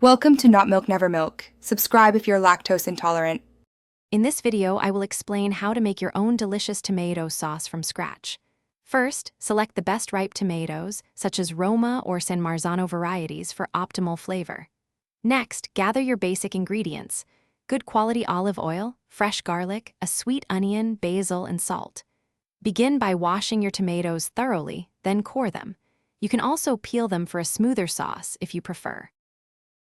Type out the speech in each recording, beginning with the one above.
Welcome to Not Milk Never Milk. Subscribe if you're lactose intolerant. In this video, I will explain how to make your own delicious tomato sauce from scratch. First, select the best ripe tomatoes, such as Roma or San Marzano varieties, for optimal flavor. Next, gather your basic ingredients: good quality olive oil, fresh garlic, a sweet onion, basil, and salt. Begin by washing your tomatoes thoroughly, then core them. You can also peel them for a smoother sauce if you prefer.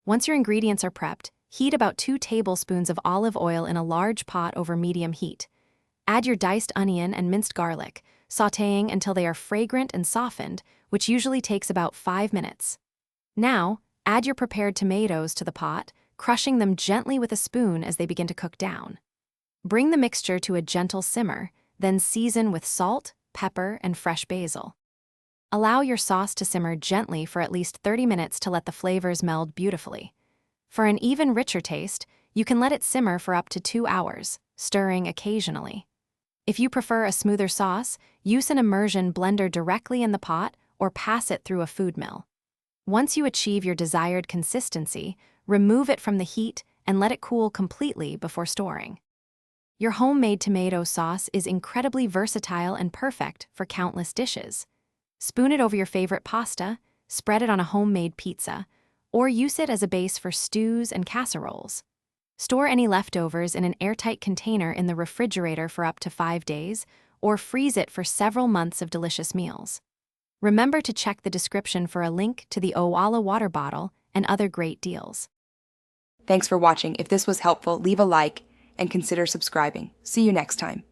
Once your ingredients are prepped, heat about 2 tablespoons of olive oil in a large pot over medium heat. Add your diced onion and minced garlic, sautéing until they are fragrant and softened, which usually takes about 5 minutes. Now, add your prepared tomatoes to the pot, crushing them gently with a spoon as they begin to cook down. Bring the mixture to a gentle simmer, then season with salt, pepper, and fresh basil. Allow your sauce to simmer gently for at least 30 minutes to let the flavors meld beautifully. For an even richer taste, you can let it simmer for up to 2 hours, stirring occasionally. If you prefer a smoother sauce, use an immersion blender directly in the pot or pass it through a food mill. Once you achieve your desired consistency, remove it from the heat and let it cool completely before storing. Your homemade tomato sauce is incredibly versatile and perfect for countless dishes. Spoon it over your favorite pasta, spread it on a homemade pizza, or use it as a base for stews and casseroles. Store any leftovers in an airtight container in the refrigerator for up to 5 days, or freeze it for several months of delicious meals. Remember to check the description for a link to the Owala water bottle and other great deals. Thanks for watching. If this was helpful, leave a like and consider subscribing. See you next time.